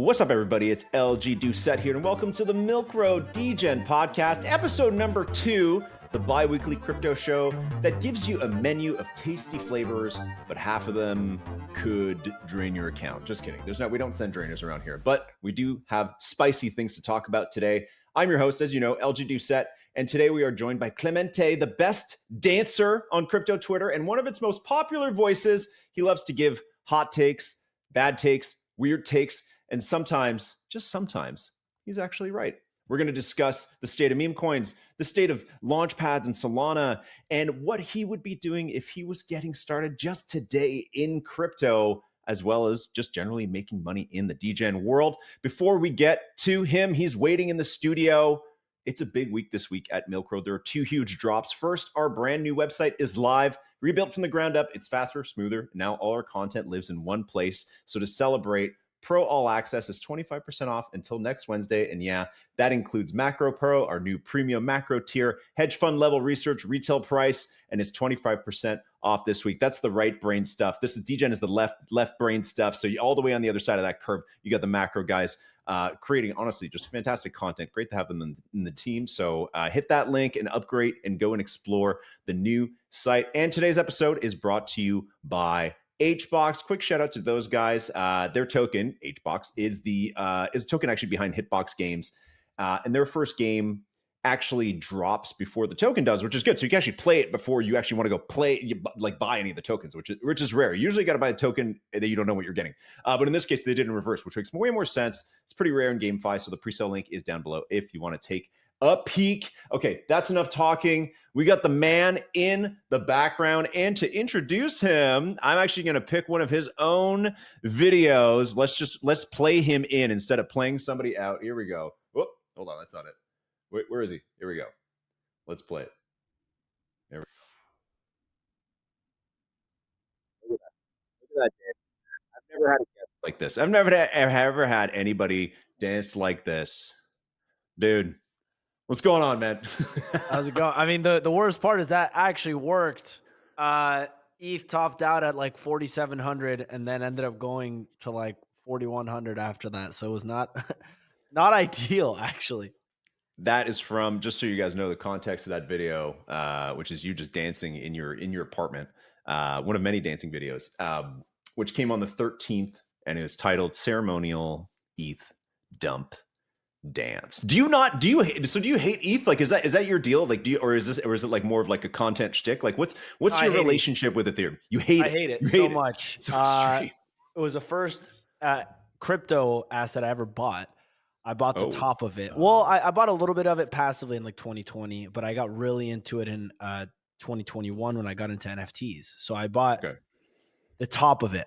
What's up, everybody? It's LG Doucette here, and welcome to the Milk Road Degen podcast, episode number 2, the bi-weekly crypto show that gives you a menu of tasty flavors, but half of them could drain your account. Just kidding. We don't send drainers around here, but we do have spicy things to talk about today. I'm your host, as you know, LG Doucette, and today we are joined by Clemente, the best dancer on crypto Twitter, and one of its most popular voices. He loves to give hot takes, bad takes, weird takes, and sometimes, just sometimes, he's actually right. We're going to discuss the state of Memecoins, the state of Launchpads and Solana, and what he would be doing if he was getting started just today in crypto, as well as just generally making money in the degen world. Before we get to him, he's waiting in the studio. It's a big week this week at Milk Road. There are 2 huge drops. First, our brand new website is live, rebuilt from the ground up. It's faster, smoother. Now all our content lives in one place. So to celebrate, Pro All Access is 25% off until next Wednesday. And yeah, that includes Macro Pro, our new premium macro tier, hedge fund level research, retail price, and it's 25% off this week. That's the right brain stuff. This is degen is the left brain stuff. So all the way on the other side of that curve, you got the macro guys creating, honestly, just fantastic content. Great to have them in the team. So hit that link and upgrade and go and explore the new site. And today's episode is brought to you by HBOX. Quick shout out to those guys. Their token, HBOX, is a token actually behind Hitbox Games. And their first game actually drops before the token does, which is good. So you can actually play it before you actually want to go buy any of the tokens, which is rare. Usually you got to buy a token that you don't know what you're getting. But in this case, they did in reverse, which makes way more sense. It's pretty rare in GameFi. So the presale link is down below if you want to take a peek. Okay, that's enough talking. We got the man in the background, and to introduce him, I'm actually going to pick one of his own videos. Let's play him in instead of playing somebody out. Here we go. Whoop, hold on, that's not it. Wait, where is he? Here we go. Let's play it. There we go. Look at that dance. I've never had a guest like this. I've never ever had anybody dance like this, dude. What's going on, man? How's it going? I mean, the worst part is that actually worked. ETH topped out at like 4,700 and then ended up going to like 4,100 after that. So it was not ideal, actually. That is from, just so you guys know the context of that video, which is you just dancing in your apartment. One of many dancing videos, which came on the 13th, and it was titled "Ceremonial ETH Dump Dance." Do you hate ETH? Like, is that your deal? Like, or is it like more of like a content shtick? Like, what's your relationship with Ethereum? You hate it. I hate it so much. It's so extreme. It was the first crypto asset I ever bought. I bought the top of it. Well, I bought a little bit of it passively in like 2020, but I got really into it in 2021 when I got into NFTs. So I bought the top of it,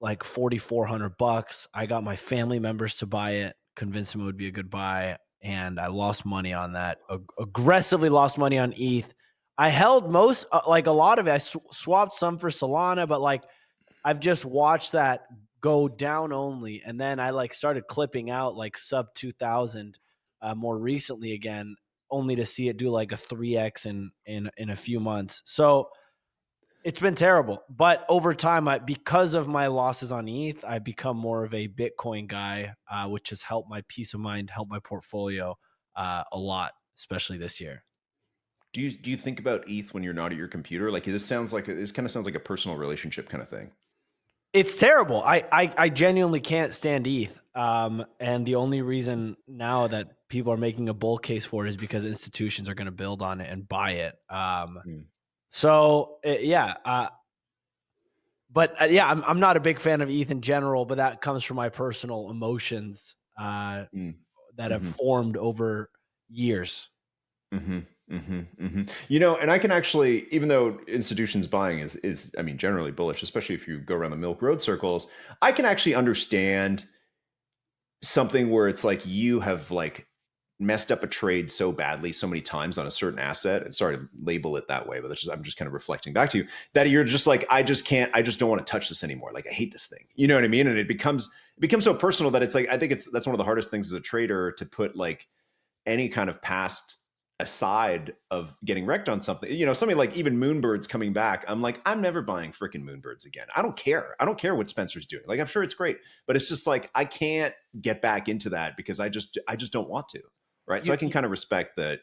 like $4,400. I got my family members to buy it, convinced them it would be a good buy, and I lost money on that. Aggressively lost money on ETH. I held most, like a lot of it. I swapped some for Solana, but like I've just watched that go down only, and then I like started clipping out like sub 2,000 more recently again, only to see it do like a 3x in a few months. So it's been terrible. But over time, because of my losses on ETH, I've become more of a Bitcoin guy, which has helped my peace of mind, helped my portfolio a lot, especially this year. Do you think about ETH when you're not at your computer? Like, this kind of sounds like a personal relationship kind of thing. It's terrible. I genuinely can't stand ETH. And the only reason now that people are making a bull case for it is because institutions are going to build on it and buy it. So yeah. But yeah, I'm not a big fan of ETH in general, but that comes from my personal emotions that have formed over years. You know, and I can actually, even though institutions buying is I mean, generally bullish, especially if you go around the Milk Road circles, I can actually understand something where it's like you have like messed up a trade so badly so many times on a certain asset, and sorry to label it that way, but I'm just kind of reflecting back to you, that you're just like, I just don't want to touch this anymore. Like, I hate this thing. You know what I mean? And it becomes so personal that it's like, I think that's one of the hardest things as a trader, to put like any kind of past aside of getting wrecked on something, something like even Moonbirds coming back, I'm like, I'm never buying freaking Moonbirds again. I don't care. I don't care what Spencer's doing. Like, I'm sure it's great, but it's just like, I can't get back into that because I just don't want to. Right. So You I can kind of respect that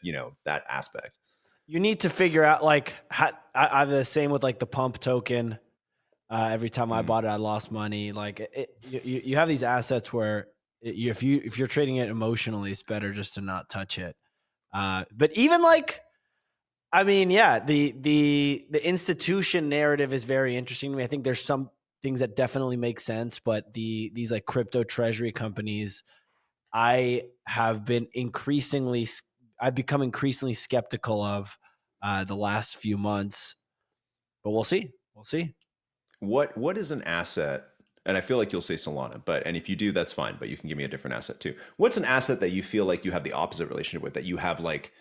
aspect. you need to figure out like I have the same with like the pump token. Every time I Mhm. bought it, I lost money. Like you have these assets where if you're trading it emotionally, it's better just to not touch it. But even like, I mean, yeah, the institution narrative is very interesting to me. I think there's some things that definitely make sense, but these like crypto treasury companies, I have been I've become increasingly skeptical of the last few months. But we'll see. We'll see. What is an asset? And I feel like you'll say Solana, and if you do, that's fine. But you can give me a different asset too. What's an asset that you feel like you have the opposite relationship with? That you have like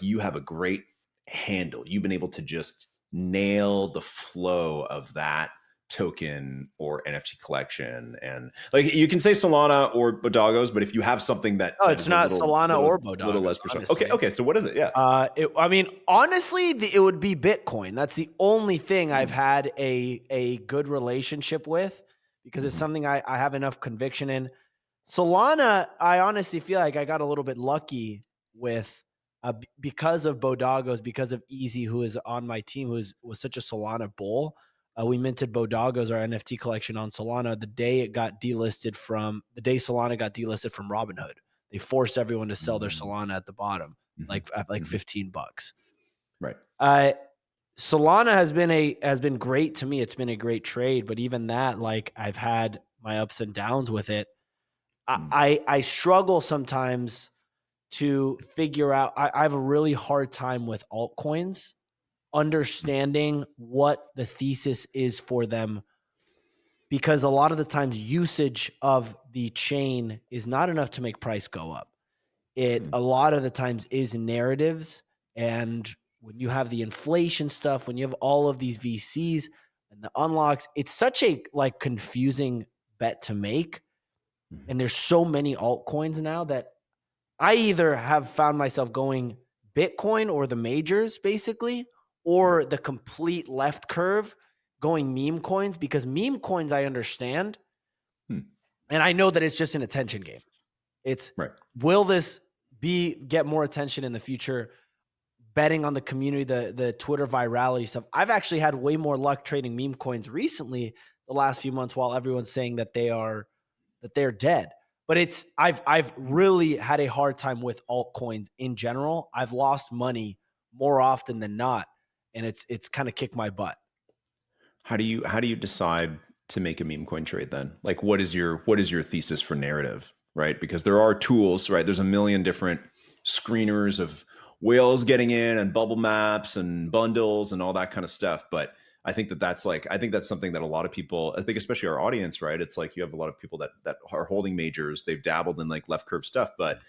you have a great handle. You've been able to just nail the flow of that token or NFT collection, and like you can say Solana or Bodagos, but if you have something that No, that it's is a not little Solana little or little Bodagos, less personal. Okay, honestly. okay. So what is it? Yeah. I mean, honestly, it would be Bitcoin. That's the only thing I've had a good relationship with because it's Mm-hmm. something I have enough conviction in. Solana, I honestly feel like I got a little bit lucky with because of Bodagos, because of Easy, who is on my team, was such a Solana bull. We minted Bodagos, our NFT collection, on Solana the day the day Solana got delisted from Robinhood. They forced everyone to sell their Solana at the bottom, Mm-hmm. like at like Mm-hmm. $15. Right. Uh, Solana has been great to me. It's been a great trade, but even that, like I've had my ups and downs with it. Mm. I struggle sometimes to figure out. I have a really hard time with altcoins understanding what the thesis is for them because a lot of the times usage of the chain is not enough to make price go up. It Mm. a lot of the times is narratives, and when you have the inflation stuff, when you have all of these VCs and the unlocks, it's such a like confusing bet to make. Mhm. And there's so many altcoins now that I either have found myself going Bitcoin or the majors basically, Right. or the complete left curve going meme coins because meme coins I understand Hmm. and I know that it's just an attention game. It's Right. will this get more attention in the future? Betting on the community, the Twitter virality stuff. I've actually had way more luck trading meme coins recently the last few months while everyone's saying that they're dead. But I've really had a hard time with altcoins in general. I've lost money more often than not, and it's kind of kicked my butt. How do you decide to make a meme coin trade then? Like what is your thesis for narrative, right? Because there are tools, right? There's a million different screeners of whales getting in and bubble maps and bundles and all that kind of stuff, but I think that's something that a lot of people, I think especially our audience, right? It's like you have a lot of people that are holding majors, they've dabbled in like left curve stuff, but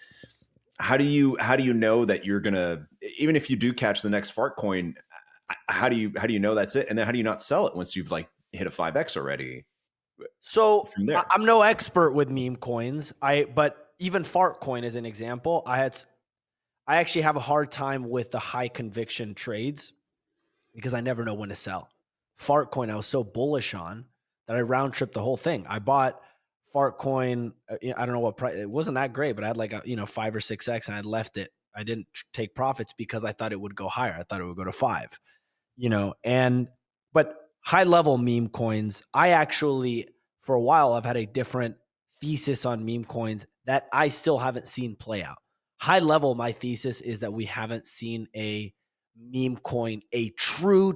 how do you know that you're gonna, even if you do catch the next fart coin, how do you know that's it, and then how do you not sell it once you've like hit a 5x already So from there? I'm no expert with meme coins. But even fart coin as an example, I actually have a hard time with the high conviction trades because I never know when to sell. Fartcoin, I was so bullish on that I round tripped the whole thing. I bought Fartcoin. I don't know what price. It wasn't that great, but I had like a 5 or 6x, and I left it. I didn't take profits because I thought it would go higher. I thought it would go to 5. And but high level meme coins, I actually for a while I've had a different thesis on meme coins that I still haven't seen play out. High level, my thesis is that we haven't seen a meme coin, a true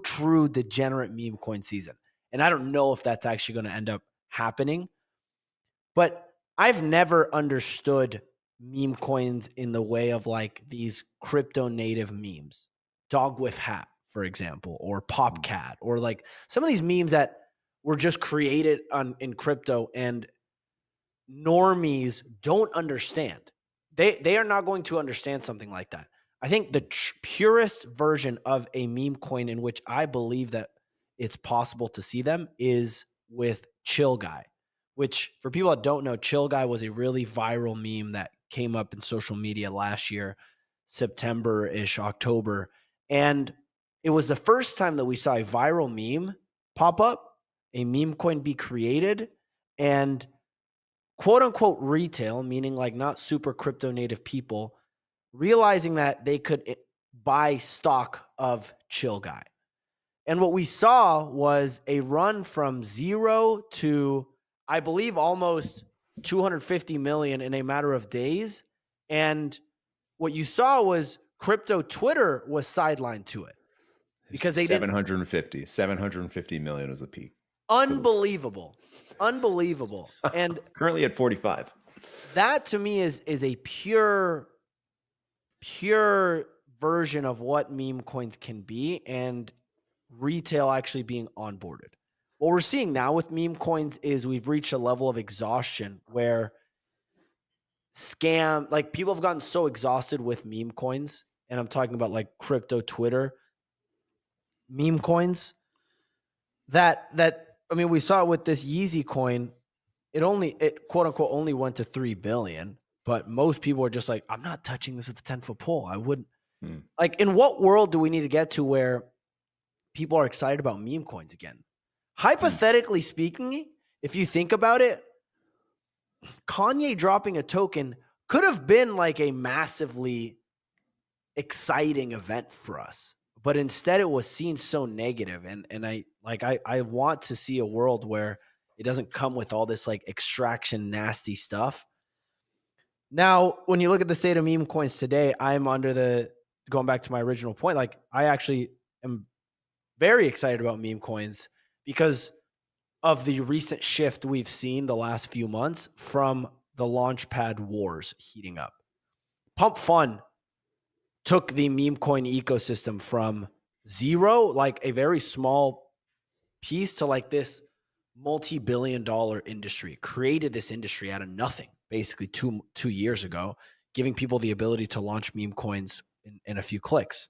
degenerate meme coin season. And I don't know if that's actually going to end up happening, but I've never understood meme coins in the way of like these crypto native memes, dog with hat, for example, or pop cat, or like some of these memes that were just created in crypto and normies don't understand. They are not going to understand something like that. I think the purest version of a meme coin in which I believe that it's possible to see them is with Chill Guy, which for people that don't know, Chill Guy was a really viral meme that came up in social media last year. September-ish, October. And it was the first time that we saw a viral meme pop up, a meme coin be created, and quote unquote retail, meaning like not super crypto native people, realizing that they could buy stock of Chill Guy. And what we saw was a run from 0 to, I believe, almost 250 million in a matter of days. And what you saw was crypto Twitter was sidelined to it because they didn't. 750 million was the peak. Unbelievable. Unbelievable. And currently at 45. That to me is a pure version of what meme coins can be, and retail actually being onboarded. What we're seeing now with meme coins is we've reached a level of exhaustion where like people have gotten so exhausted with meme coins, and I'm talking about like crypto Twitter meme coins that I mean, we saw it with this Yeezy coin. It quote unquote only went to 3 billion, but most people are just like, I'm not touching this with a 10-foot pole. I wouldn't. Like, in what world do we need to get to where people are excited about meme coins again? Hypothetically speaking, if you think about it, Kanye dropping a token could have been like a massively exciting event for us, but instead it was seen so negative. And I want to see a world where it doesn't come with all this like extraction nasty stuff. Now, when you look at the state of meme coins today, I'm going back to my original point, like I actually am very excited about meme coins because of the recent shift we've seen the last few months from the Launchpad Wars heating up. Pump.fun took the meme coin ecosystem from 0, like a very small piece, to like this multi-billion-dollar industry, created this industry out of nothing, basically two years ago, giving people the ability to launch meme coins in a few clicks.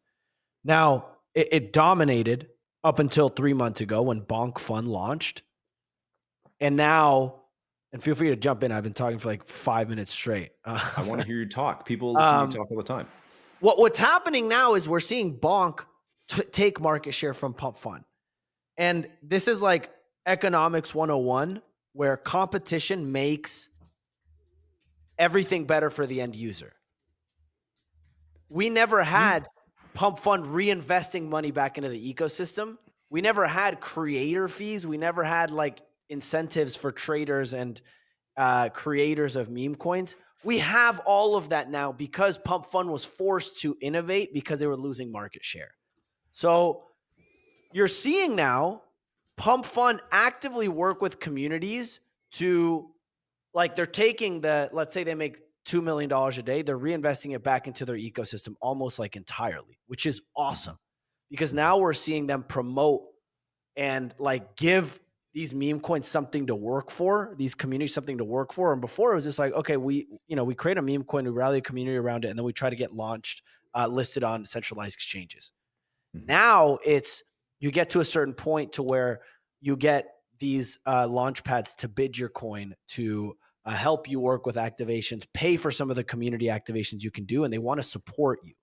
Now, it dominated up until 3 months ago when Bonk.fun launched. And now, and feel free to jump in, I've been talking for like 5 minutes straight. I want to hear you talk. People listen to you talk all the time. What's happening now is we're seeing Bonk take market share from Pump.fun. And this is like economics 101, where competition makes everything better for the end user. We never had Pump.fun reinvesting money back into the ecosystem. We never had creator fees. We never had like incentives for traders and creators of meme coins. We have all of that now because Pump.fun was forced to innovate because they were losing market share. So you're seeing now Pump.fun actively work with communities to, like, they're taking let's say they make $2 million a day, they're reinvesting it back into their ecosystem almost like entirely, which is awesome because now we're seeing them promote and like give these meme coins something to work for, these communities something to work for. And before it was just like, okay, we create a meme coin, we rally a community around it, and then we try to get launched, listed on centralized exchanges. Now it's, you get to a certain point to where you get these launch pads to bid your coin, to help you work with activations, pay for some of the community activations you can do, and they want to support you.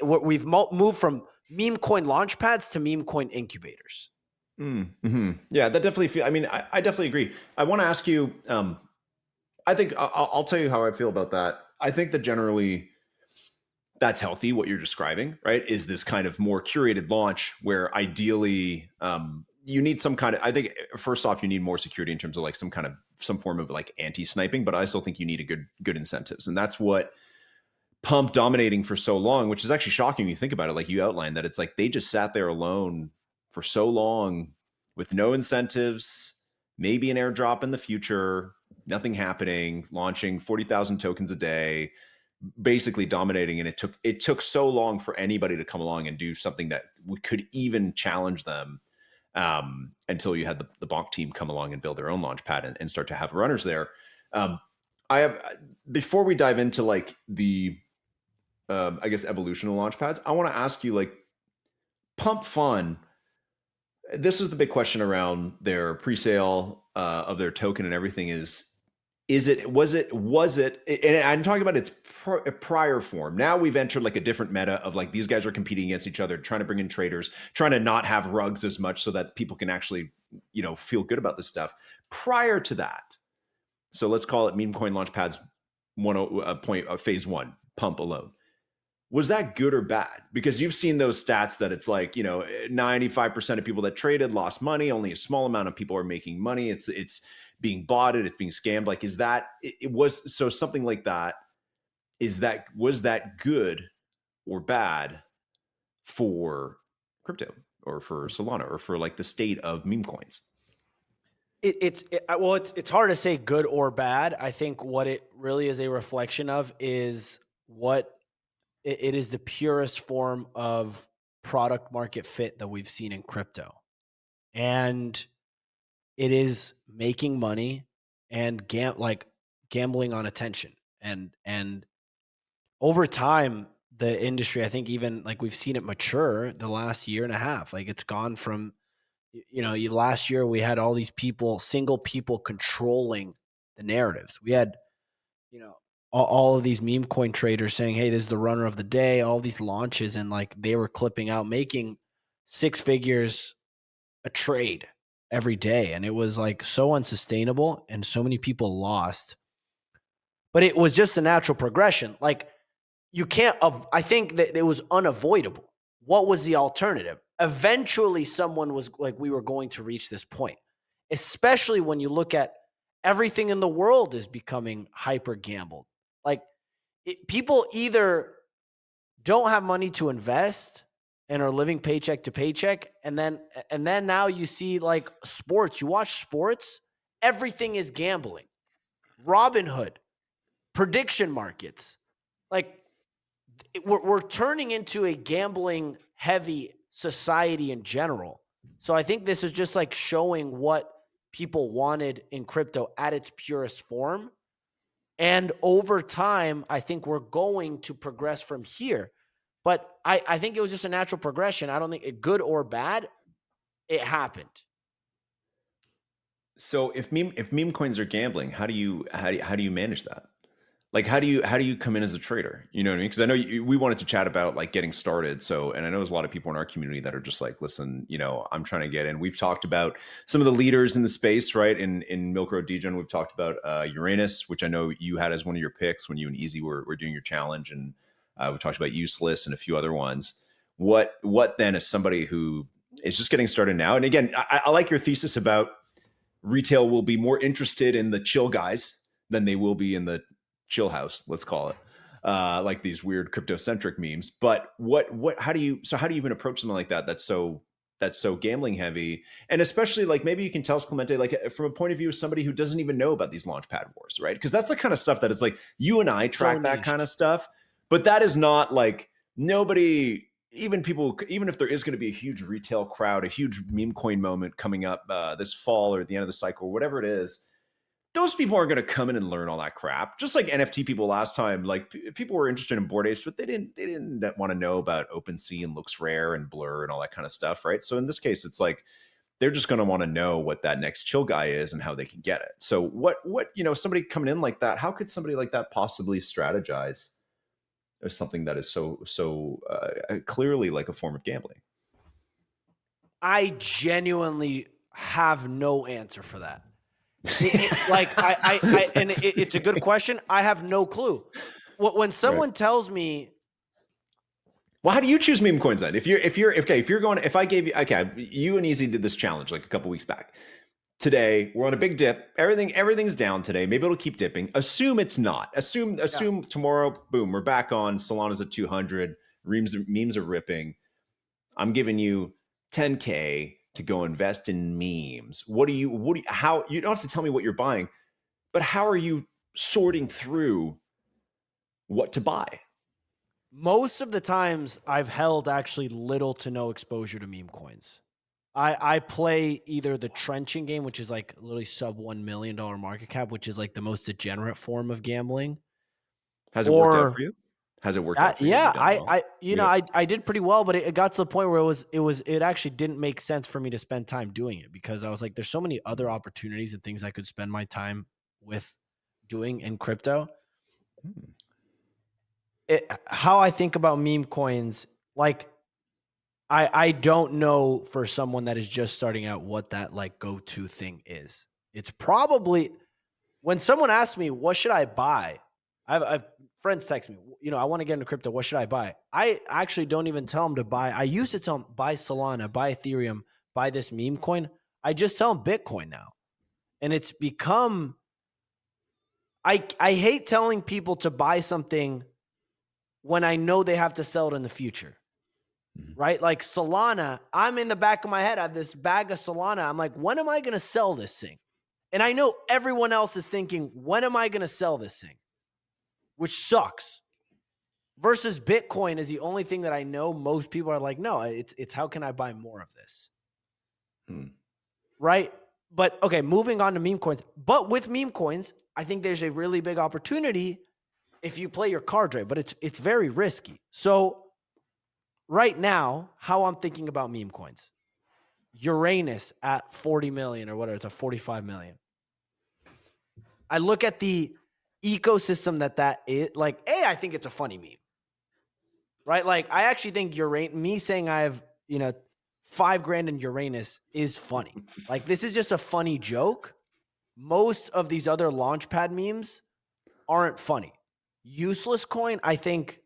We've moved from meme coin launch pads to meme coin incubators. Mm-hmm. Yeah, that definitely I mean, I definitely agree. I want to ask you, I think I'll tell you how I feel about that. I think that generally that's healthy, what you're describing, right? Is this kind of more curated launch where ideally you need some kind of, I think first off, you need more security in terms of like some form of like anti-sniping, but I still think you need a good incentives. And that's what Pump dominating for so long, which is actually shocking when you think about it, like you outlined, that it's like they just sat there alone for so long with no incentives, maybe an airdrop in the future, nothing happening, launching 40,000 tokens a day, basically dominating. And it took so long for anybody to come along and do something that we could even challenge them, until you had the Bonk team come along and build their own launch pad and start to have runners there. Before we dive into like the I guess evolution of launch pads, I want to ask you, like, Pump.fun, this is the big question around their presale of their token and everything, is was it, and I'm talking about its prior form. Now we've entered like a different meta of like these guys are competing against each other, trying to bring in traders, trying to not have rugs as much so that people can actually, feel good about this stuff. Prior to that, so let's call it Memecoin Launchpad's phase one, pump alone. Was that good or bad? Because you've seen those stats that it's like, 95% of people that traded lost money. Only a small amount of people are making money. It's being botted. It's being scammed. Like, is that, it was, so something like that, was that good or bad for crypto or for Solana or for like the state of meme coins? It's hard to say good or bad. I think what it really is a reflection of is what it is the purest form of product market fit that we've seen in crypto. And it is making money and gambling on attention. And over time, the industry, I think even like we've seen it mature the last year and a half. Like it's gone from, last year we had all these single people controlling the narratives. We had, all of these meme coin traders saying, hey, this is the runner of the day, all these launches, and like they were clipping out, making 6 figures a trade every day. And it was like so unsustainable and so many people lost. But it was just a natural progression. Like I think that it was unavoidable. What was the alternative? Eventually, someone was like, we were going to reach this point, especially when you look at everything in the world is becoming hyper gambled. Like people either don't have money to invest and are living paycheck to paycheck. And then now you see like sports, you watch sports, everything is gambling. Robinhood, prediction markets, like we're turning into a gambling heavy society in general. So I think this is just like showing what people wanted in crypto at its purest form. And over time, I think we're going to progress from here. But I think it was just a natural progression. I don't think it good or bad, it happened. So if meme coins are gambling, how do you manage that? Like, how do you come in as a trader? You know what I mean? Because I know we wanted to chat about like getting started. So, and I know there's a lot of people in our community that are just like, listen, I'm trying to get in. We've talked about some of the leaders in the space, right? In Milk Road Degen, we've talked about Uranus, which I know you had as one of your picks when you and Easy were doing your challenge, and we talked about Useless and a few other ones. What then is somebody who is just getting started now? And again, I like your thesis about retail will be more interested in the chill guys than they will be in the chill house, let's call it, like these weird crypto-centric memes. But how do you even approach something like that that's so gambling heavy? And especially like maybe you can tell us, Clemente, like from a point of view of somebody who doesn't even know about these Launchpad Wars, right? Because that's the kind of stuff that it's like you and I track that kind of stuff, but that is not like nobody, even if there is going to be a huge retail crowd, a huge meme coin moment coming up this fall or at the end of the cycle, whatever it is, those people aren't going to come in and learn all that crap. Just like NFT people last time, like people were interested in Bored Apes, but they didn't want to know about OpenSea and Looks Rare and Blur and all that kind of stuff, right? So in this case, it's like they're just going to want to know what that next chill guy is and how they can get it. So what somebody coming in like that, how could somebody like that possibly strategize as something that is so clearly like a form of gambling? I genuinely have no answer for that. It's a good question. I have no clue. When someone tells me, well, how do you choose meme coins then? If I gave you, you and Easy did this challenge like a couple weeks back. Today we're on a big dip. Everything's down today. Maybe it'll keep dipping. Assume it's not. Assume tomorrow, boom, we're back on. Solana's at 200. Memes are ripping. I'm giving you 10K to go invest in memes. How, you don't have to tell me what you're buying, but how are you sorting through what to buy? Most of the times I've held actually little to no exposure to meme coins. I play either the trenching game, which is like literally sub $1 million market cap, which is like the most degenerate form of gambling. Has it worked out for you? Has it worked out for you? Yeah, I did pretty well, but it got to the point where it actually didn't make sense for me to spend time doing it because I was like, there's so many other opportunities and things I could spend my time with doing in crypto. How I think about meme coins, like I don't know for someone that is just starting out what that like go-to thing is. It's probably when someone asks me, what should I buy? I've friends text me, I want to get into crypto. What should I buy? I actually don't even tell them to buy. I used to tell them buy Solana, buy Ethereum, buy this meme coin. I just tell them Bitcoin now. And it's become, I hate telling people to buy something when I know they have to sell it in the future. Right? Like Solana, I'm in the back of my head. I have this bag of Solana. I'm like, when am I going to sell this thing? And I know everyone else is thinking, when am I going to sell this thing? Which sucks. Versus Bitcoin is the only thing that I know most people are like, no, it's how can I buy more of this? Right? But okay, moving on to meme coins. But with meme coins, I think there's a really big opportunity if you play your cards right, but it's very risky. So right now, how I'm thinking about meme coins, Uranus at 40 million or whatever, it's a 45 million. I look at the ecosystem that is, like, I think it's a funny meme, right? Like, I actually think me saying I have, $5,000 in Uranus is funny. Like, this is just a funny joke. Most of these other Launchpad memes aren't funny. Useless coin, I think,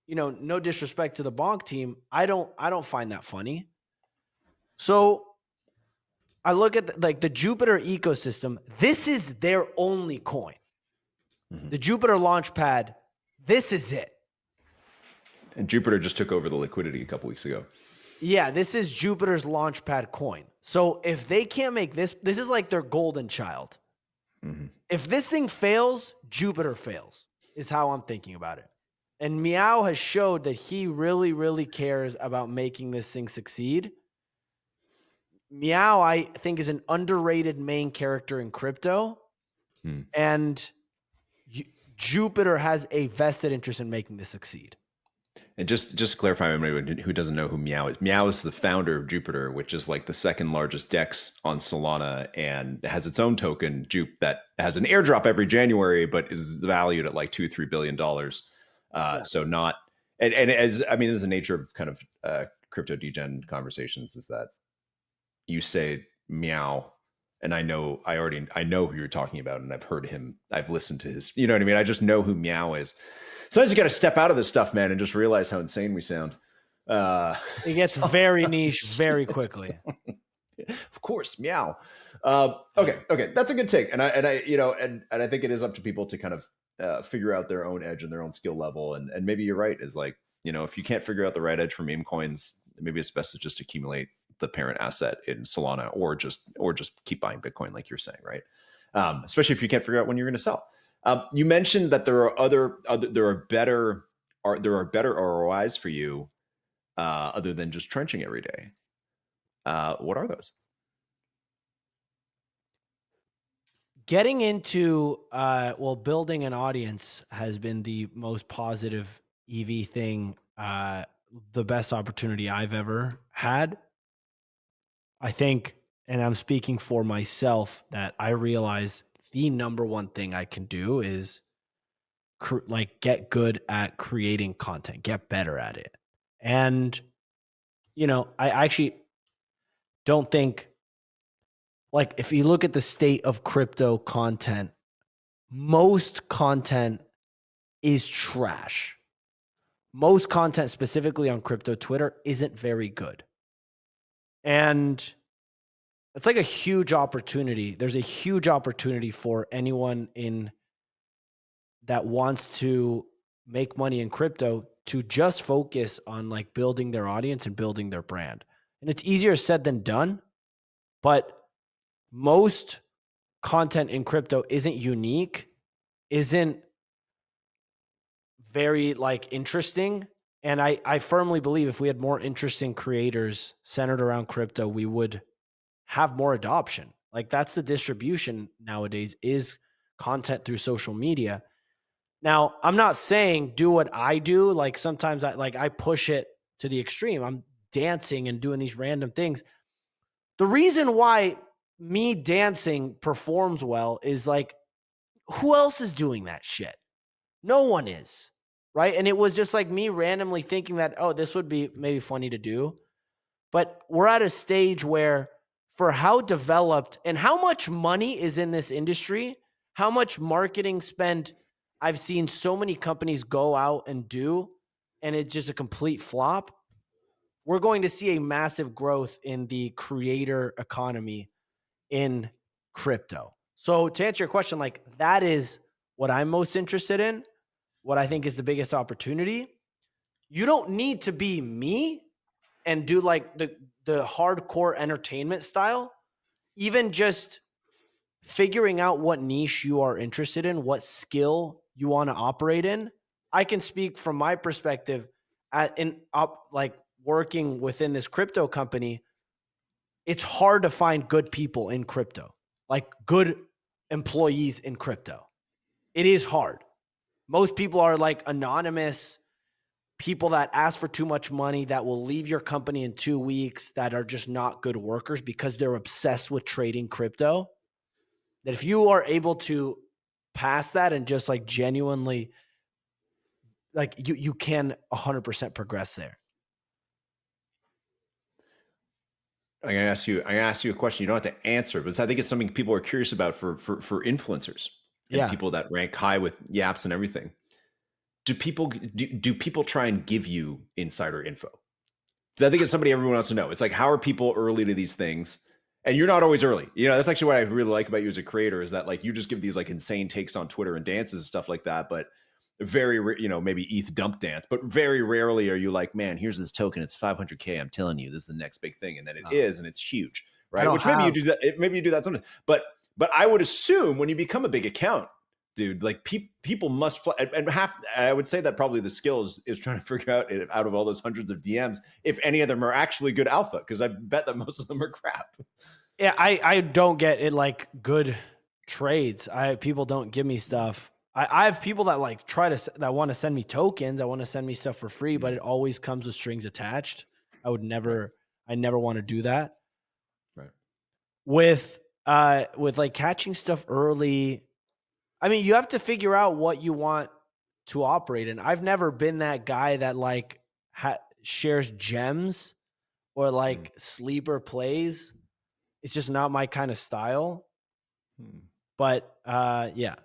no disrespect to the Bonk team, I don't find that funny. So I look at the Jupiter ecosystem. This is their only coin. The Jupiter Launchpad, this is it. And Jupiter just took over the liquidity a couple weeks ago. Yeah, this is Jupiter's Launchpad coin. So if they can't make this is like their golden child. If this thing fails, Jupiter fails, is how I'm thinking about it. And Meow has showed that he really, really cares about making this thing succeed. Meow, I think, is an underrated main character in crypto. And Jupiter has a vested interest in making this succeed. And just to clarify, anybody who doesn't know who Meow is, Meow is the founder of Jupiter, which is like the second largest DEX on Solana and has its own token, Jupe, that has an airdrop every January, but is valued at like $2-3 billion. So not, and as I mean, there's the nature of kind of crypto degen conversations is that you say Meow, and I know who you're talking about, and I've heard him, I've listened to his, you know what I mean? I just know who Meow is. Sometimes you got to step out of this stuff, man, and just realize how insane we sound. It gets very niche very quickly. Of course, Meow. Okay, that's a good take, and I think it is up to people to kind of figure out their own edge and their own skill level, and maybe you're right. Is like, if you can't figure out the right edge for meme coins, maybe it's best to just accumulate the parent asset in Solana, or just keep buying Bitcoin, like you're saying, right? Especially if you can't figure out when you're going to sell. You mentioned that there are better ROIs for you other than just trenching every day. What are those? Getting into building an audience has been the most positive EV thing, the best opportunity I've ever had. I think, and I'm speaking for myself, that I realize the number one thing I can do is get good at creating content, get better at it. And, I actually don't think, like, if you look at the state of crypto content, most content is trash. Most content, specifically on crypto Twitter, isn't very good. And it's like a huge opportunity. There's a huge opportunity for anyone that wants to make money in crypto to just focus on like building their audience and building their brand. And it's easier said than done, but most content in crypto isn't unique, isn't very like interesting. And I firmly believe if we had more interesting creators centered around crypto, we would have more adoption. Like, that's the distribution nowadays, is content through social media. Now, I'm not saying do what I do. Like, sometimes I push it to the extreme. I'm dancing and doing these random things. The reason why me dancing performs well is like, who else is doing that shit? No one is, right? And it was just like me randomly thinking that, oh, this would be maybe funny to do. But we're at a stage where, for how developed and how much money is in this industry, how much marketing spend I've seen so many companies go out and do, and it's just a complete flop. We're going to see a massive growth in the creator economy in crypto. So to answer your question, like, that is what I'm most interested in, what I think is the biggest opportunity. You don't need to be me and do like the hardcore entertainment style. Even just figuring out what niche you are interested in, what skill you want to operate in. I can speak from my perspective like working within this crypto company. It's hard to find good people in crypto, like good employees in crypto. It is hard. Most people are like anonymous people that ask for too much money, that will leave your company in 2 weeks, that are just not good workers because they're obsessed with trading crypto. That if you are able to pass that and just like genuinely, like you can 100% progress there. I'm gonna ask you a question. You don't have to answer, but I think it's something people are curious about for influencers and people that rank high with yaps and everything. Do people try and give you insider info? Because I think it's somebody everyone wants to know. It's like, how are people early to these things? And you're not always early. You know, that's actually what I really like about you as a creator, is that like you just give these like insane takes on Twitter and dances and stuff like that. But maybe ETH dump dance, but very rarely are you like, man, here's this token. It's 500K. I'm telling you, this is the next big thing. And then it is, and it's huge, right? Which maybe you do that. Maybe you do that sometimes. But I would assume when you become a big account, dude, like people must fly, and I would say that probably the skill is trying to figure out of all those hundreds of DMs, if any of them are actually good alpha, because I bet that most of them are crap. Yeah, I don't get it, like good trades. People don't give me stuff. I have people that like that want to send me tokens. I want to send me stuff for free, but it always comes with strings attached. I never want to do that. Right. With like catching stuff early, I mean, you have to figure out what you want to operate in. I've never been that guy that like shares gems or like sleeper plays. It's just not my kind of style. But yeah.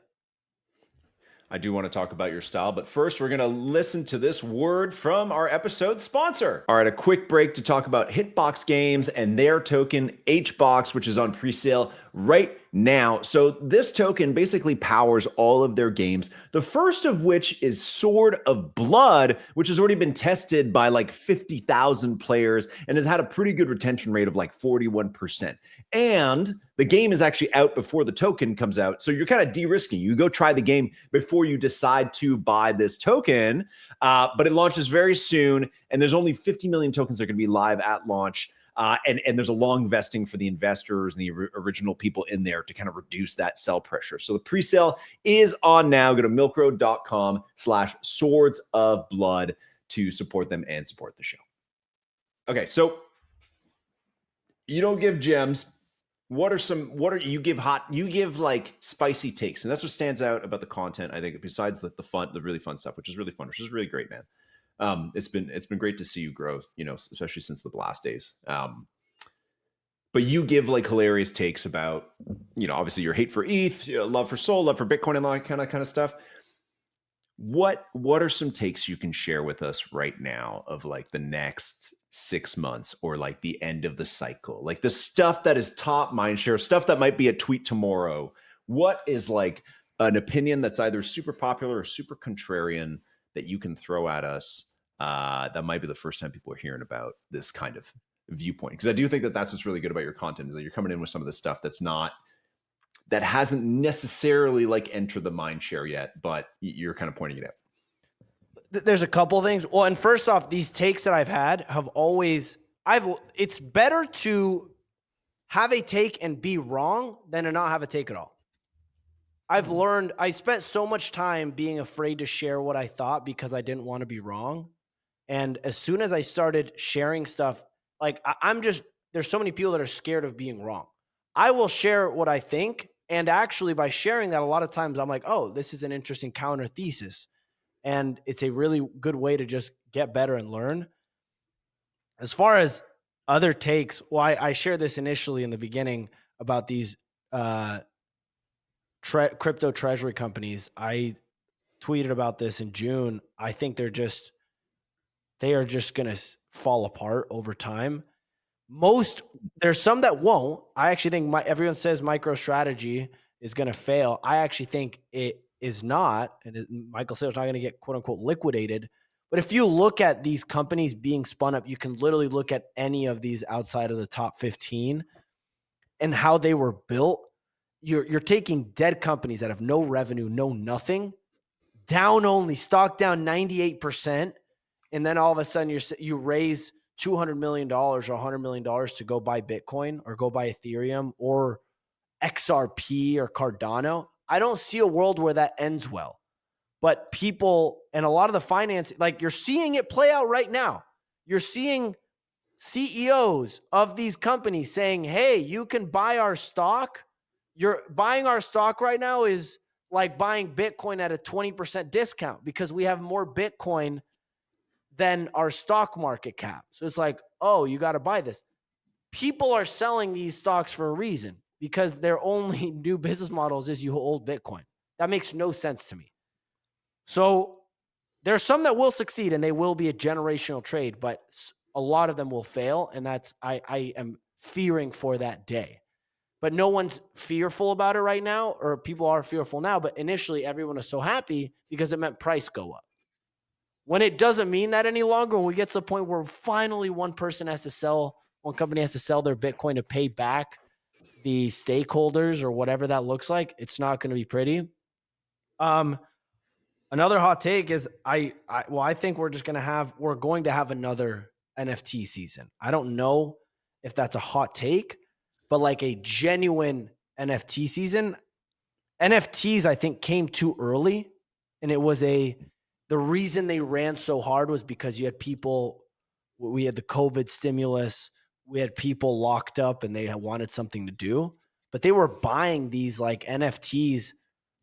I do want to talk about your style, but first we're going to listen to this word from our episode sponsor. All right, a quick break to talk about HitBox Games and their token HBOX, which is on presale right now. So this token basically powers all of their games, the first of which is Sword of Blood, which has already been tested by like 50,000 players and has had a pretty good retention rate of like 41%. And the game is actually out before the token comes out. So you're kind of de-risking. You go try the game before you decide to buy this token, but it launches very soon, and there's only 50 million tokens that are going to be live at launch. And there's a long vesting for the investors and the original people in there to kind of reduce that sell pressure. So the pre-sale is on now. Go to milkroad.com/swords of blood to support them and support the show. Okay, so you don't give gems. You give like spicy takes, and that's what stands out about the content, I think, besides the really fun stuff, which is really fun, which is really great, man. It's been great to see you grow, especially since the Blast days. But you give like hilarious takes about, obviously your hate for ETH, love for Sol, love for Bitcoin, and all that kind of stuff. What are some takes you can share with us right now of like the next 6 months, or like the end of the cycle, like the stuff that is top mindshare, stuff that might be a tweet tomorrow? What is like an opinion that's either super popular or super contrarian that you can throw at us that might be the first time people are hearing about this kind of viewpoint? Because I do think that that's what's really good about your content, is that you're coming in with some of the stuff that hasn't necessarily like entered the mind share yet, but you're kind of pointing it out. There's a couple things. Well, and first off, these takes that I've had have always, it's better to have a take and be wrong than to not have a take at all. I've learned, I spent so much time being afraid to share what I thought because I didn't want to be wrong. And as soon as I started sharing stuff, like there's so many people that are scared of being wrong. I will share what I think, And actually, by sharing that, a lot of times I'm like, oh, this is an interesting counter thesis. And it's a really good way to just get better and learn. As far as other takes, well, I shared this initially in the beginning about these crypto treasury companies. I tweeted about this in June. I think they are just going to fall apart over time. There's some that won't. I actually think everyone says MicroStrategy is going to fail. I actually think it is not, and Michael Saylor's not going to get quote unquote liquidated. But if you look at these companies being spun up, you can literally look at any of these outside of the top 15 and how they were built. You're taking dead companies that have no revenue, no nothing, down only, stock down 98%, and then all of a sudden you raise $200 million or $100 million to go buy Bitcoin or go buy Ethereum or XRP or Cardano. I don't see a world where that ends well. But people and a lot of the finance, like you're seeing it play out right now. You're seeing CEOs of these companies saying, hey, you can buy our stock. You're buying our stock right now is like buying Bitcoin at a 20% discount because we have more Bitcoin than our stock market cap. So it's like, oh, you got to buy this. People are selling these stocks for a reason because their only new business models is you hold Bitcoin. That makes no sense to me. So there's some that will succeed and they will be a generational trade, but a lot of them will fail. And I am fearing for that day. But no one's fearful about it right now, or people are fearful now. But initially, everyone was so happy because it meant price go up. When it doesn't mean that any longer, when we get to the point where finally one company has to sell their Bitcoin to pay back the stakeholders or whatever that looks like, it's not going to be pretty. Another hot take is I think we're going to have another NFT season. I don't know if that's a hot take, but like a genuine NFT season. NFTs, I think, came too early, and the reason they ran so hard was because we had the COVID stimulus, we had people locked up and they wanted something to do, but they were buying these like NFTs,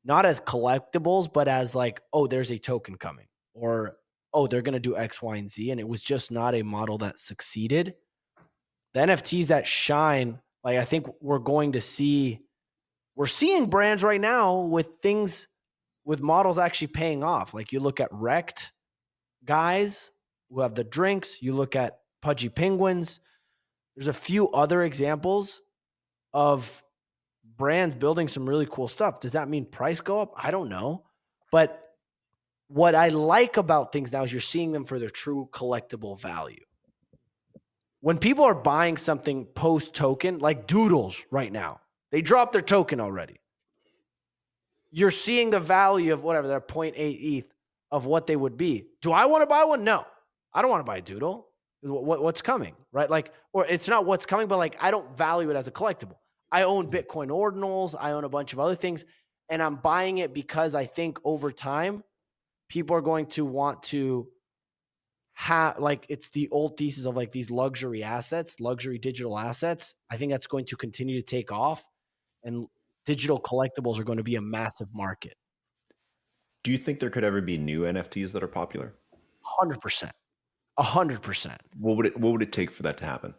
not as collectibles, but as like, oh, there's a token coming, or, oh, they're going to do X, Y, and Z. And it was just not a model that succeeded. The NFTs that shine, like I think we're seeing brands right now with models actually paying off. Like you look at Wrecked guys who have the drinks, you look at Pudgy Penguins. There's a few other examples of brands building some really cool stuff. Does that mean price go up? I don't know. But what I like about things now is you're seeing them for their true collectible value. When people are buying something post token, like Doodles right now, they dropped their token already. You're seeing the value of whatever, their 0.8 ETH of what they would be. Do I want to buy one? No, I don't want to buy a Doodle. What's coming, right? Like, or it's not what's coming, but like, I don't value it as a collectible. I own Bitcoin ordinals. I own a bunch of other things, and I'm buying it because I think over time, people are going to want to have, like, it's the old thesis of like these luxury digital assets. I think that's going to continue to take off, and digital collectibles are going to be a massive market. Do you think there could ever be new NFTs that are popular? 100%. 100%. What would it take for that to happen?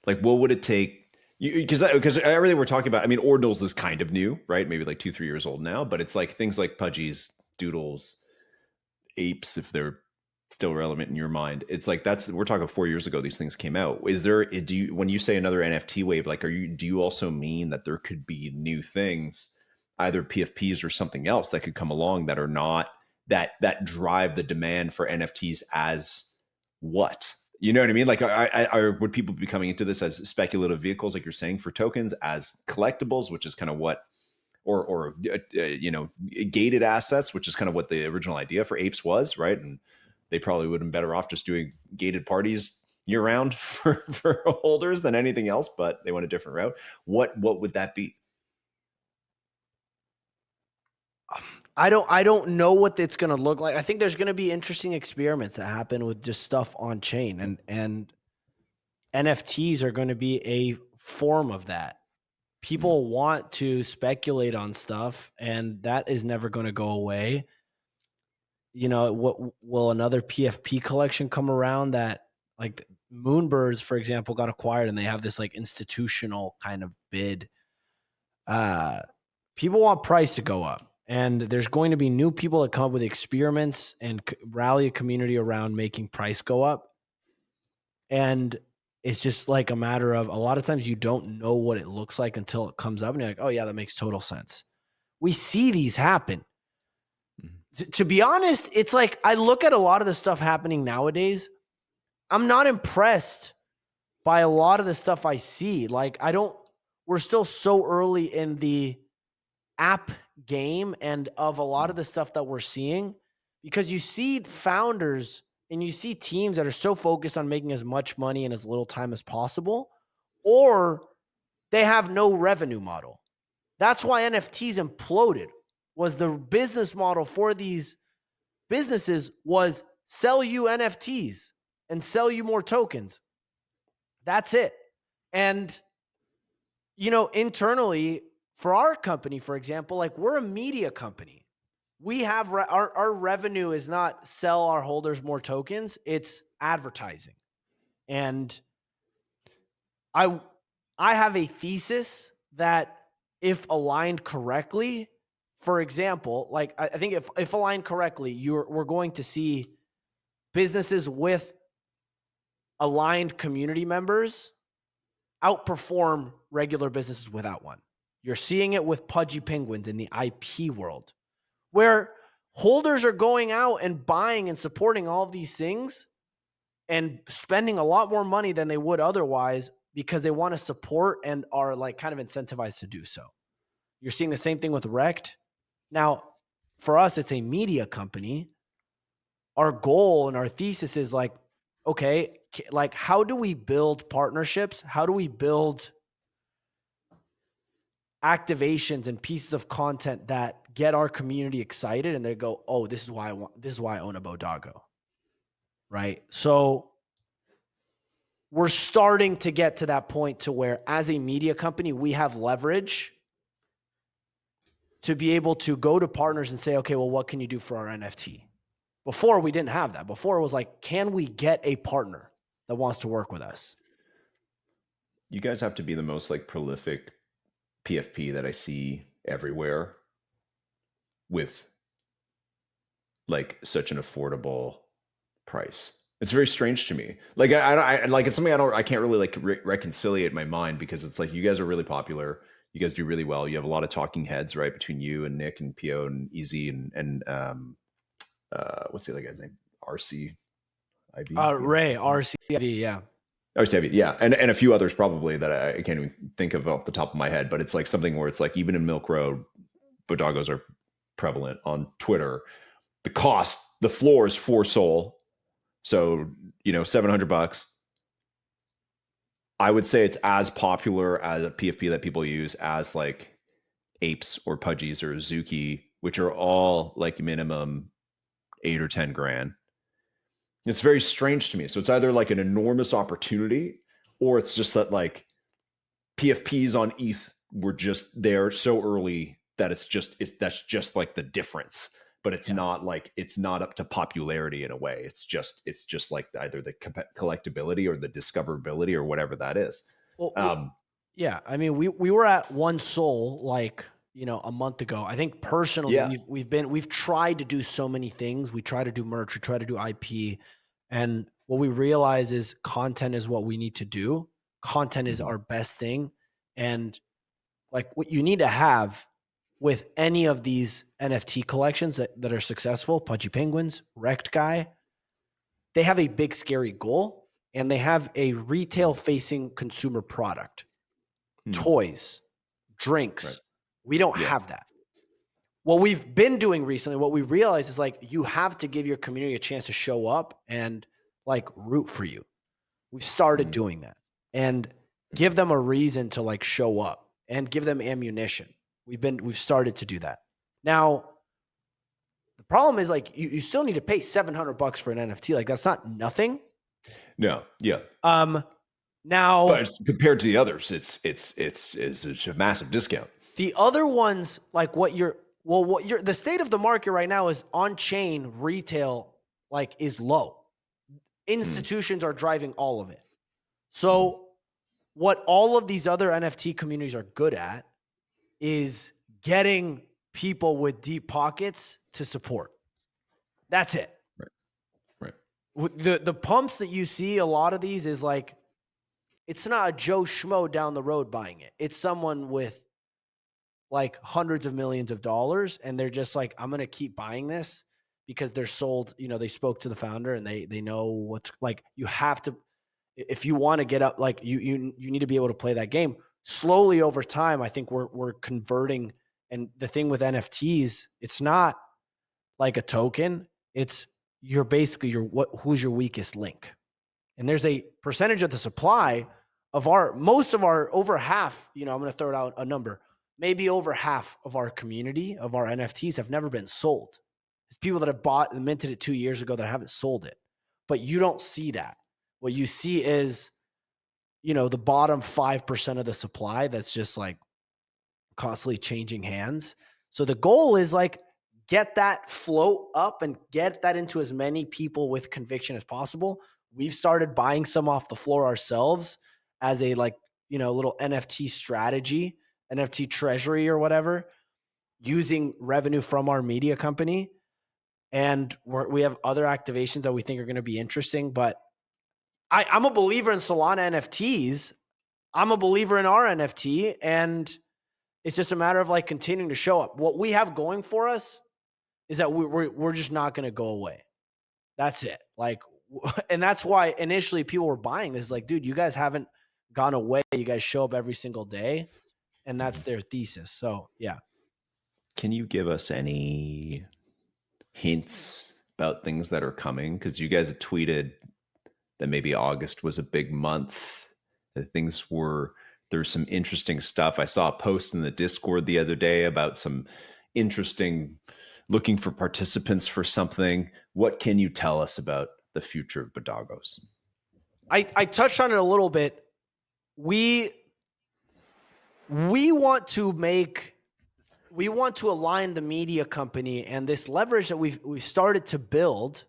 Like, what would it take? Because everything we're talking about, I mean, Ordinals is kind of new, right? Maybe like 2-3 years old now, but it's like things like Pudgies, Doodles, Apes, if they're still relevant in your mind. It's like we're talking 4 years ago these things came out. When you say another NFT wave, like do you also mean that there could be new things, either PFPs or something else that could come along that are not that drive the demand for NFTs as what? You know what I mean? Like, would people be coming into this as speculative vehicles, like you're saying, for tokens, as collectibles, which is kind of what, or gated assets, which is kind of what the original idea for Apes was, right? And they probably would have been better off just doing gated parties year round for holders than anything else, but they went a different route. What would that be? I don't know what it's going to look like. I think there's going to be interesting experiments that happen with just stuff on chain, and NFTs are going to be a form of that. people want to speculate on stuff, and that is never going to go away. You know, what will another PFP collection come around that, like Moonbirds, for example, got acquired and they have this like institutional kind of bid. People want price to go up, and there's going to be new people that come up with experiments and rally a community around making price go up. And it's just like a matter of, a lot of times you don't know what it looks like until it comes up and you're like, oh yeah, that makes total sense. We see these happen. To be honest, it's like, I look at a lot of the stuff happening nowadays. I'm not impressed by a lot of the stuff I see. Like, we're still so early in the app game and of a lot of the stuff that we're seeing, because you see founders and you see teams that are so focused on making as much money in as little time as possible, or they have no revenue model. That's why NFTs imploded. Was the business model for these businesses was sell you NFTs and sell you more tokens. That's it. And, you know, internally for our company, for example, like we're a media company. We have our revenue is not sell our holders more tokens. It's advertising. And I have a thesis that if aligned correctly, for example, like I think if aligned correctly, we're going to see businesses with aligned community members outperform regular businesses without one. You're seeing it with Pudgy Penguins in the IP world, where holders are going out and buying and supporting all of these things and spending a lot more money than they would otherwise because they want to support and are like kind of incentivized to do so. You're seeing the same thing with Rect. Now, for us, it's a media company. Our goal and our thesis is like, okay, like how do we build partnerships? How do we build activations and pieces of content that get our community excited and they go, oh, this is why I own a Bodago. Right? So we're starting to get to that point to where as a media company, we have leverage to be able to go to partners and say, okay, well, what can you do for our NFT? Before we didn't have that. Before it was like, can we get a partner that wants to work with us? You guys have to be the most like prolific PFP that I see everywhere with like such an affordable price. It's very strange to me. Like I like it's something I can't really like reconciliate in my mind, because it's like you guys are really popular. You guys do really well. You have a lot of talking heads, right, between you and Nick and Pio and Easy and what's the other guy's name? RC IV? Ray, RCIV, yeah. RCIV, yeah. And a few others probably that I can't even think of off the top of my head, but it's like something where it's like even in Milk Road, Bodagos are prevalent on Twitter. The cost, the floor is 4 SOL. So, you know, $700. I would say it's as popular as a PFP that people use as like Apes or Pudgies or Zuki, which are all like minimum 8 or 10 grand. It's very strange to me. So it's either like an enormous opportunity, or it's just that like PFPs on ETH were just there so early that that's just like the difference. But it's not like, it's not up to popularity in a way. It's just like either the collectability or the discoverability or whatever that is. Well, yeah, I mean, we were at 1 SOL like, you know, a month ago. I think personally, we've tried to do so many things. We try to do merch, we try to do IP, and what we realize is content is what we need to do. Content is our best thing, and like what you need to have with any of these NFT collections that are successful, Pudgy Penguins, Wrecked Guy, they have a big scary goal and they have a retail facing consumer product, toys, drinks. Right. We don't have that. What we've been doing recently, what we realized is like, you have to give your community a chance to show up and like root for you. We've started doing that and give them a reason to like show up and give them ammunition. We've started to do that. Now, the problem is like you still need to pay $700 for an NFT. Like that's not nothing. No. Yeah. Now, but compared to the others, it's a massive discount. the other ones, like the state of the market right now is on chain retail, like, is low. Institutions are driving all of it. So what all of these other NFT communities are good at is getting people with deep pockets to support. That's it. Right. The pumps that you see, a lot of these is like, it's not a Joe Schmo down the road buying it. It's someone with like hundreds of millions of dollars, and they're just like, I'm going to keep buying this because they're sold. They spoke to the founder and they know what's like. You have to, if you want to get up, like you need to be able to play that game slowly over time. I think we're converting. And the thing with NFTs, it's not like a token. It's you're basically who's your weakest link. And there's a percentage of the supply of most of our, over half, I'm going to throw out a number, maybe over half of our community of our NFTs have never been sold. It's people that have bought and minted it 2 years ago that haven't sold it. But you don't see that. What you see is, the bottom 5% of the supply that's just like constantly changing hands. So the goal is like, get that float up and get that into as many people with conviction as possible. We've started buying some off the floor ourselves as a little NFT strategy, NFT treasury or whatever, using revenue from our media company. And we have other activations that we think are going to be interesting. But I'm a believer in Solana NFTs. I'm a believer in our NFT, and it's just a matter of like continuing to show up. What we have going for us is that we're just not going to go away. That's it. Like, and that's why initially people were buying this. Like, dude, you guys haven't gone away. You guys show up every single day, and that's their thesis. So yeah. Can you give us any hints about things that are coming? Because you guys have tweeted that maybe August was a big month. That there's some interesting stuff. I saw a post in the Discord the other day about some interesting looking for participants for something. What can you tell us about the future of Bodagos? I touched on it a little bit. We want to align the media company and this leverage that we've started to build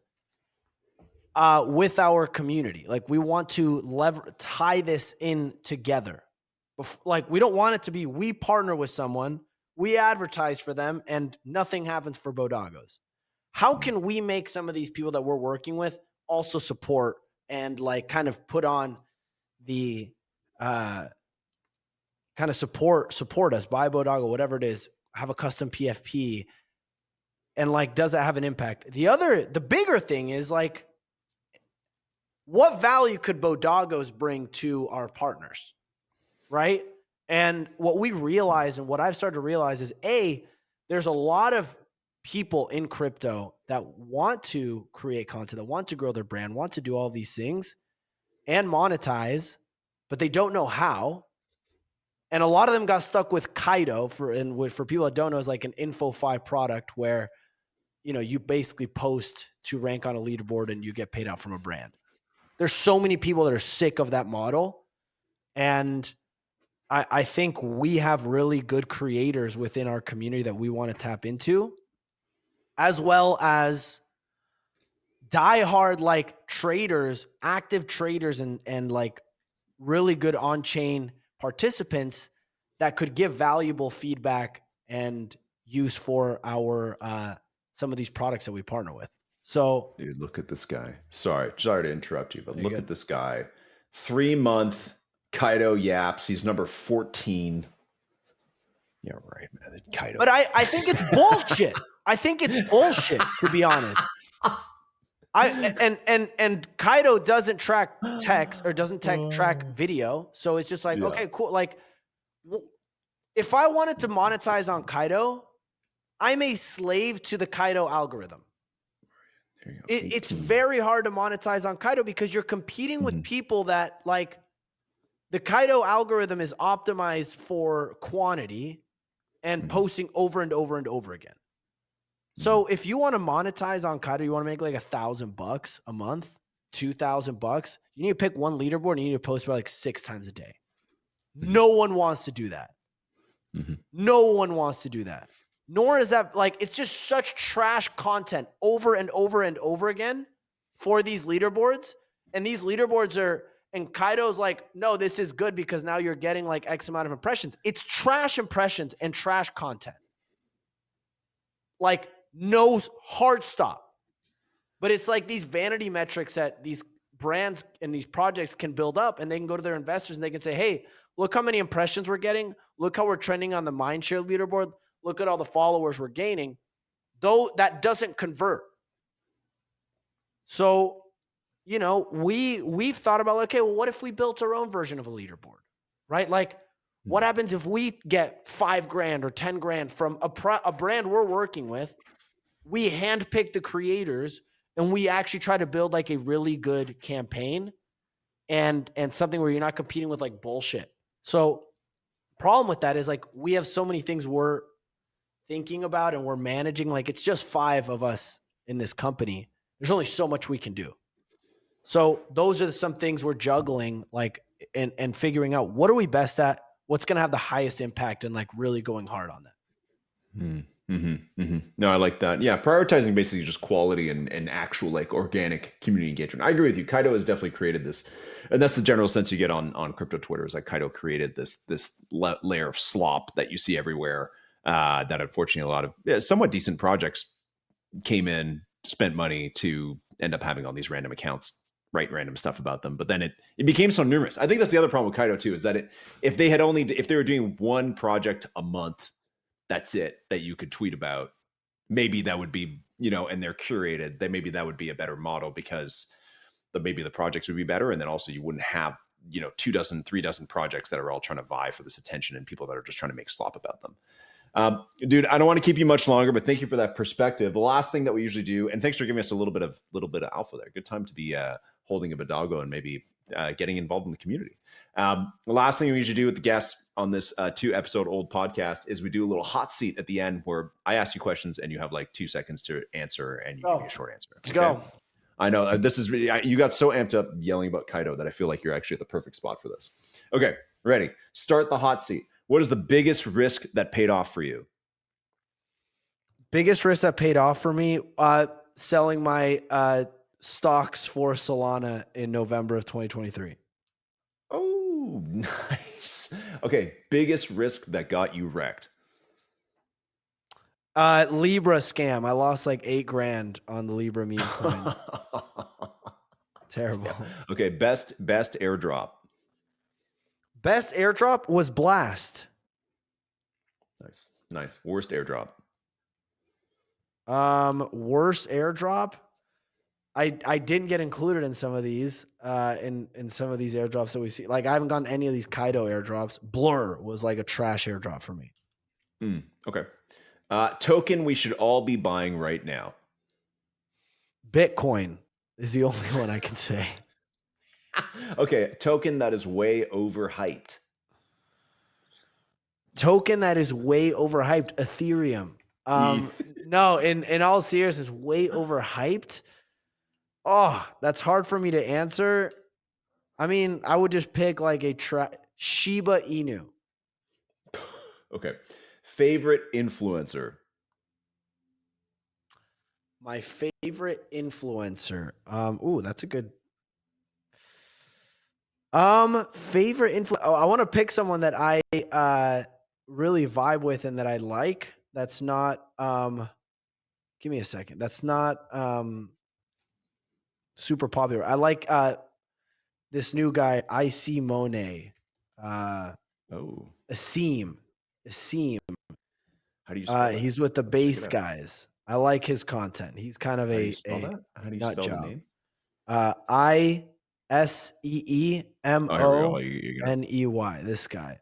with our community. Like, we want to tie this in together. Like, we don't want it to be, we partner with someone, we advertise for them, and nothing happens for Bodagos. How can we make some of these people that we're working with also support and like kind of put on the kind of support us, buy Bodago, whatever it is, have a custom PFP, and like, does that have an impact? The bigger thing is like, what value could Bodagos bring to our partners, right? And what we realize, and what I've started to realize, is there's a lot of people in crypto that want to create content, that want to grow their brand, want to do all these things and monetize, but they don't know how. And a lot of them got stuck with Kaido for people that don't know, is like an InfoFi product where, you basically post to rank on a leaderboard and you get paid out from a brand. There's so many people that are sick of that model. And I think we have really good creators within our community that we want to tap into, as well as diehard like traders, active traders, and like really good on-chain participants that could give valuable feedback and use for our some of these products that we partner with. So, dude, look at this guy. Sorry to interrupt you, but look at this guy. 3-month Kaido yaps. He's number 14. Yeah, right, man. Kaido. But I think it's bullshit. I think it's bullshit, to be honest. And Kaido doesn't track text or doesn't track video, so it's just like, okay, cool. Like, if I wanted to monetize on Kaido, I'm a slave to the Kaido algorithm. It's very hard to monetize on Kaido because you're competing with people that, like, the Kaido algorithm is optimized for quantity and posting over and over and over again. So if you want to monetize on Kaido, you want to make like $1,000 a month, $2,000, you need to pick one leaderboard and you need to post about like 6 times a day. No one wants to do that. No one wants to do that. Nor is that like, it's just such trash content over and over and over again for these leaderboards. And these leaderboards are, and Kaido's like, no, this is good because now you're getting like X amount of impressions. It's trash impressions and trash content. Like, no hard stop. But it's like these vanity metrics that these brands and these projects can build up, and they can go to their investors and they can say, hey, look how many impressions we're getting. Look how we're trending on the mindshare leaderboard. Look at all the followers we're gaining. Though that doesn't convert. So, you know, we've thought about, okay, well, what if we built our own version of a leaderboard, right? Like, what happens if we get $5,000 or $10,000 from a brand we're working with? We handpick the creators and we actually try to build like a really good campaign and something where you're not competing with like bullshit. So problem with that is like, we have so many things we're thinking about and we're managing. Like, it's just 5 of us in this company. There's only so much we can do. So those are some things we're juggling, like, and figuring out what are we best at, what's going to have the highest impact, and like really going hard on that. No, I like that. Yeah, prioritizing basically just quality and actual like organic community engagement. I agree with you. Kaido has definitely created this, and that's the general sense you get on crypto Twitter. Is like Kaido created this layer of slop that you see everywhere. That unfortunately a lot of somewhat decent projects came in, spent money to end up having all these random accounts write random stuff about them, but then it became so numerous. I think that's the other problem with Kaido too, is that if they were doing one project a month, that's it, that you could tweet about, maybe that would be, and they're curated, then maybe that would be a better model, because maybe the projects would be better, and then also you wouldn't have 2 dozen, 3 dozen projects that are all trying to vie for this attention and people that are just trying to make slop about them. Dude, I don't want to keep you much longer, but thank you for that perspective. The last thing that we usually do, and thanks for giving us a little bit of alpha there. Good time to be holding a Bodago and maybe getting involved in the community. The last thing we usually do with the guests on this 2-episode-old podcast is we do a little hot seat at the end where I ask you questions and you have like 2 seconds to answer, and you give me a short answer. Let's go. I know this is really, you got so amped up yelling about Kaido that I feel like you're actually at the perfect spot for this. Okay, ready. Start the hot seat. What is the biggest risk that paid off for you? Biggest risk that paid off for me, selling my stocks for Solana in November of 2023. Oh, nice. Okay, biggest risk that got you wrecked. Libra scam. I lost like $8,000 on the Libra meme coin. Terrible. Yeah. Okay, best airdrop. Best airdrop was Blast. Nice. Worst airdrop. Worst airdrop. I didn't get included in some of these, in some of these airdrops that we see. Like, I haven't gotten any of these Kaido airdrops. Blur was like a trash airdrop for me. Okay. Token we should all be buying right now. Bitcoin is the only one I can say. Okay, token that is way overhyped. Token that is way overhyped. Ethereum. No, in all seriousness, way overhyped. Oh, that's hard for me to answer. I mean, I would just pick like a Shiba Inu. Okay. Favorite influencer. My favorite influencer. That's a good. Favorite influencer. Oh, I want to pick someone that I really vibe with and that I like. That's not. Give me a second. That's not super popular. I like this new guy, IC Monet. Asim. How do you spell that? He's with the base guys. I like his content. He's kind of How do you spell the name? ISEEMONEY. This guy.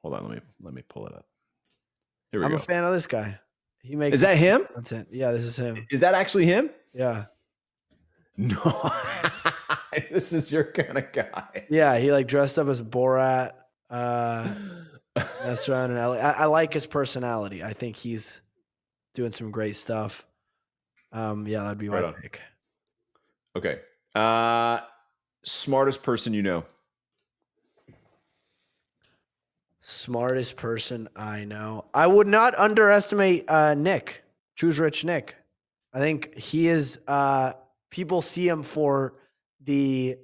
Hold on, let me pull it up. Here we go. I'm a fan of this guy. He makes. Is that him? Content. Yeah, this is him. Is that actually him? Yeah. No. This is your kind of guy. Yeah, he like dressed up as Borat. Messed around in LA. I like his personality. I think he's doing some great stuff. Yeah, that'd be my pick. Okay. Smartest person you know. Smartest person I know. I would not underestimate Nick. Choose Rich Nick. I think he is people see him for the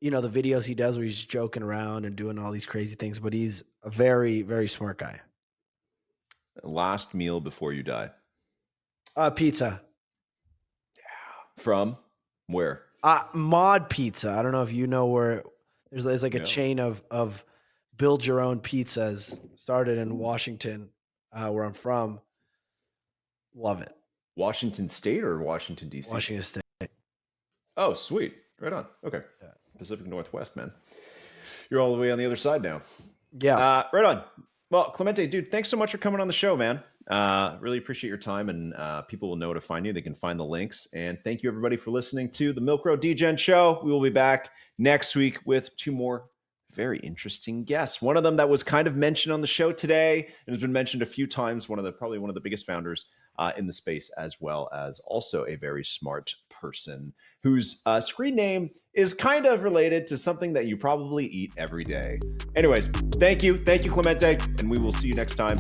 the videos he does where he's joking around and doing all these crazy things, but he's a very, very smart guy. Last meal before you die. Pizza. Yeah. From where? Mod Pizza. I don't know if you know where there's like a chain of build your own pizzas started in Washington, where I'm from. Love it. Washington State or Washington, D.C.? Washington State. Oh, sweet. Right on. Okay. Yeah. Pacific Northwest, man. You're all the way on the other side now. Yeah. Right on. Well, Clemente, dude, thanks so much for coming on the show, man. Really appreciate your time, and people will know where to find you. They can find the links. And thank you, everybody, for listening to the Milk Road Degen show. We will be back next week with 2 more very interesting guests. One of them that was kind of mentioned on the show today and has been mentioned a few times, probably one of the biggest founders in the space, as well as also a very smart person whose screen name is kind of related to something that you probably eat every day. Anyways, thank you, Clemente, and we will see you next time.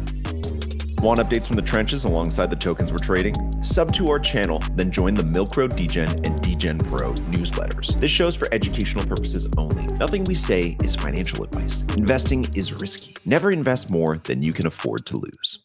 Want updates from the trenches alongside the tokens we're trading? Sub to our channel, then join the Milk Road Degen and Degen Pro newsletters. This show's for educational purposes only. Nothing we say is financial advice. Investing is risky. Never invest more than you can afford to lose.